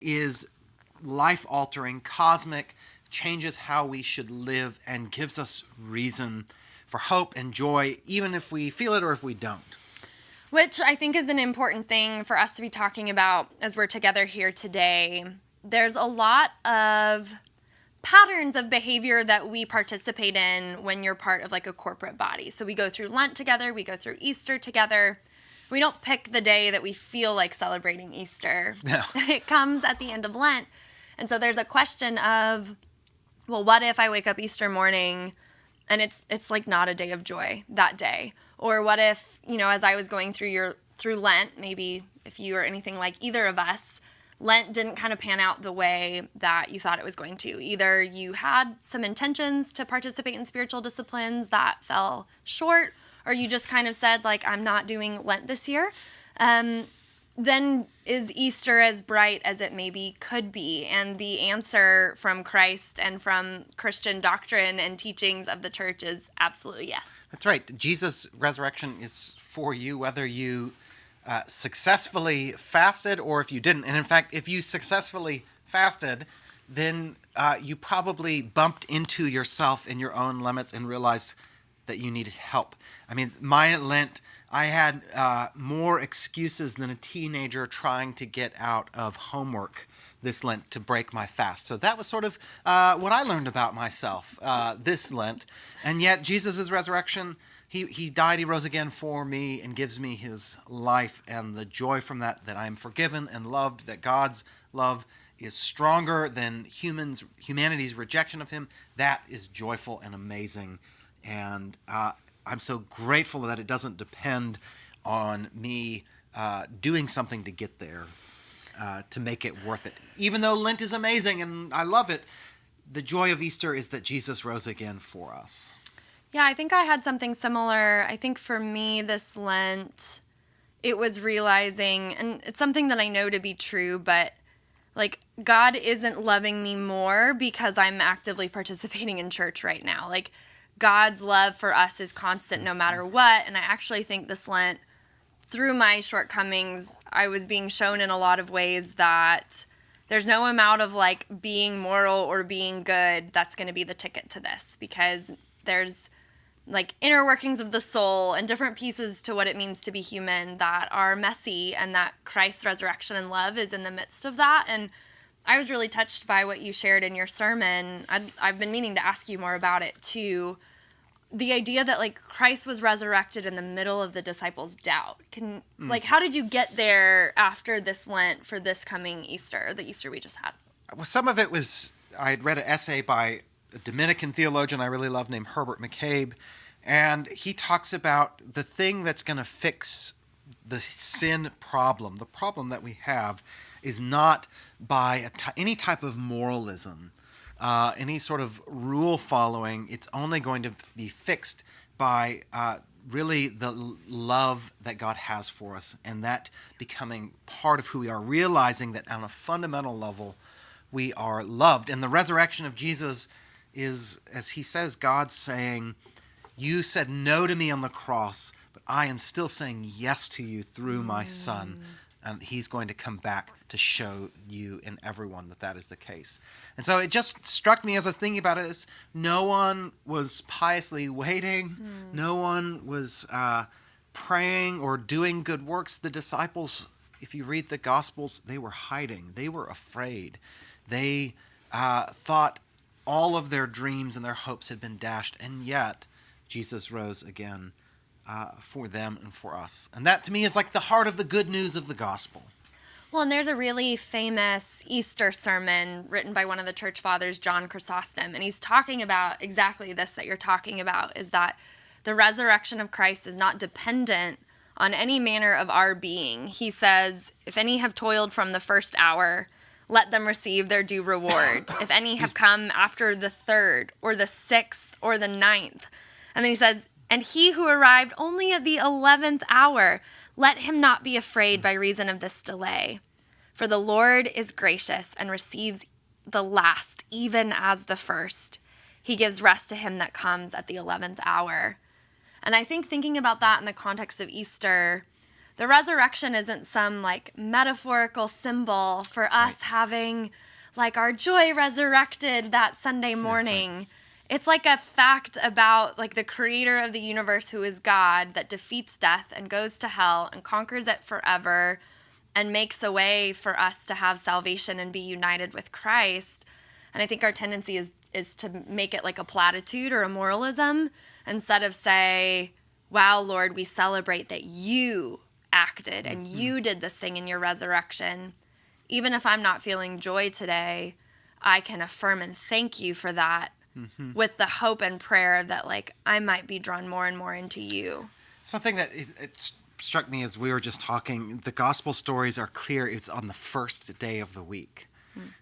is life-altering, cosmic, changes how we should live, and gives us reason for hope and joy, even if we feel it or if we don't. Which I think is an important thing for us to be talking about as we're together here today. There's a lot of patterns of behavior that we participate in when you're part of like a corporate body. So we go through Lent together, we go through Easter together. We don't pick the day that we feel like celebrating Easter. No. It comes at the end of Lent. And so there's a question of, well, what if I wake up Easter morning and it's like not a day of joy that day? Or what if, as I was going through Lent, maybe if you are anything like either of us, Lent didn't kind of pan out the way that you thought it was going to. Either you had some intentions to participate in spiritual disciplines that fell short, or you just kind of said, like, I'm not doing Lent this year. Then is Easter as bright as it maybe could be? And the answer from Christ and from Christian doctrine and teachings of the church is absolutely yes. That's right. Jesus' resurrection is for you, whether you successfully fasted or if you didn't. And in fact, if you successfully fasted, then you probably bumped into yourself in your own limits and realized that you needed help. I mean, my Lent, I had more excuses than a teenager trying to get out of homework this Lent to break my fast. So that was sort of what I learned about myself this Lent. And yet Jesus' resurrection, he died, he rose again for me and gives me his life, and the joy from that I am forgiven and loved, that God's love is stronger than humanity's rejection of him. That is joyful and amazing. And I'm so grateful that it doesn't depend on me doing something to get there, to make it worth it. Even though Lent is amazing and I love it, the joy of Easter is that Jesus rose again for us. Yeah, I think I had something similar. I think for me this Lent, it was realizing, and it's something that I know to be true, but like God isn't loving me more because I'm actively participating in church right now. Like God's love for us is constant no matter what. And I actually think this Lent, through my shortcomings, I was being shown in a lot of ways that there's no amount of like being moral or being good that's going to be the ticket to this, because there's like inner workings of the soul and different pieces to what it means to be human that are messy, and that Christ's resurrection and love is in the midst of that. And I was really touched by what you shared in your sermon. I've been meaning to ask you more about it too. The idea that like Christ was resurrected in the middle of the disciples' doubt. Like, how did you get there after this Lent for this coming Easter, the Easter we just had? Well, some of it was, I had read an essay by a Dominican theologian I really love named Herbert McCabe, and he talks about the thing that's going to fix the sin problem. The problem that we have is not by any type of moralism, any sort of rule following. It's only going to be fixed by really the love that God has for us, and that becoming part of who we are, realizing that on a fundamental level we are loved. And the resurrection of Jesus is, as he says, God saying, you said no to me on the cross, but I am still saying yes to you through my Son. And he's going to come back to show you and everyone that that is the case. And so it just struck me as I was thinking about it, is no one was piously waiting. No one was praying or doing good works. The disciples, if you read the Gospels, they were hiding. They were afraid. They thought all of their dreams and their hopes had been dashed, and yet Jesus rose again for them and for us. And that to me is like the heart of the good news of the gospel. Well, and there's a really famous Easter sermon written by one of the church fathers, John Chrysostom, and he's talking about exactly this that you're talking about, is that the resurrection of Christ is not dependent on any manner of our being. He says, if any have toiled from the first hour, let them receive their due reward. If any have come after the third or the sixth or the ninth. And then he says, and he who arrived only at the 11th hour, let him not be afraid by reason of this delay. For the Lord is gracious and receives the last, even as the first. He gives rest to him that comes at the 11th hour. And I think thinking about that in the context of Easter, the resurrection isn't some like metaphorical symbol for us having like our joy resurrected that Sunday morning. It's like a fact about like the creator of the universe, who is God, that defeats death and goes to hell and conquers it forever and makes a way for us to have salvation and be united with Christ. And I think our tendency is to make it like a platitude or a moralism instead of say, wow, Lord, we celebrate that you acted and you did this thing in your resurrection. Even if I'm not feeling joy today, I can affirm and thank you for that with the hope and prayer that like I might be drawn more and more into you. Something that it struck me as we were just talking, the gospel stories are clear. It's on the first day of the week,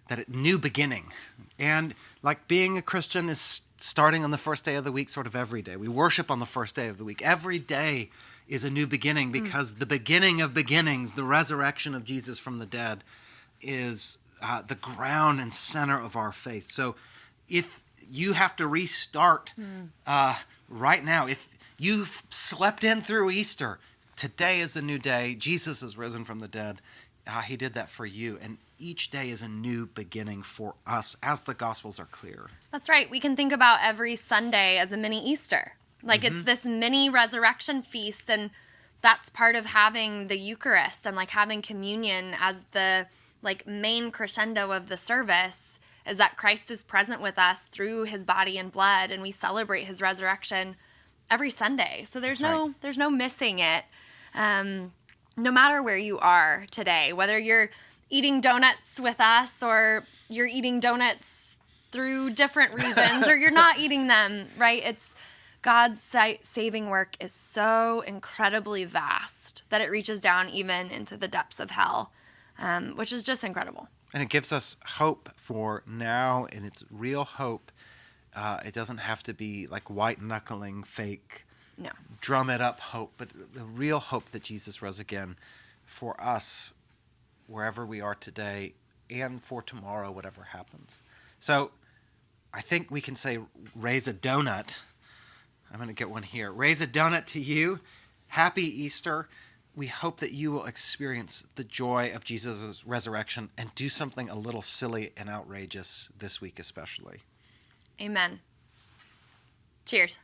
that new beginning. And like being a Christian is starting on the first day of the week sort of every day. We worship on the first day of the week. Every day is a new beginning because the beginning of beginnings, the resurrection of Jesus from the dead, is the ground and center of our faith. So if you have to restart right now, if you've slept in through Easter, today is a new day. Jesus is risen from the dead. He did that for you. And each day is a new beginning for us as the Gospels are clear. That's right. We can think about every Sunday as a mini Easter. Like it's this mini resurrection feast, and that's part of having the Eucharist and like having communion as the like main crescendo of the service, is that Christ is present with us through his body and blood, and we celebrate his resurrection every Sunday. So there's no missing it. No matter where you are today, whether you're eating donuts with us or you're eating donuts through different reasons or you're not eating them, right? It's God's saving work is so incredibly vast that it reaches down even into the depths of hell, which is just incredible. And it gives us hope for now, and it's real hope. It doesn't have to be like white-knuckling, fake, drum-it-up hope, but the real hope that Jesus rose again for us, wherever we are today, and for tomorrow, whatever happens. So I think we can say, raise a donut. I'm going to get one here. Raise a donut to you. Happy Easter. We hope that you will experience the joy of Jesus' resurrection and do something a little silly and outrageous this week especially. Amen. Cheers.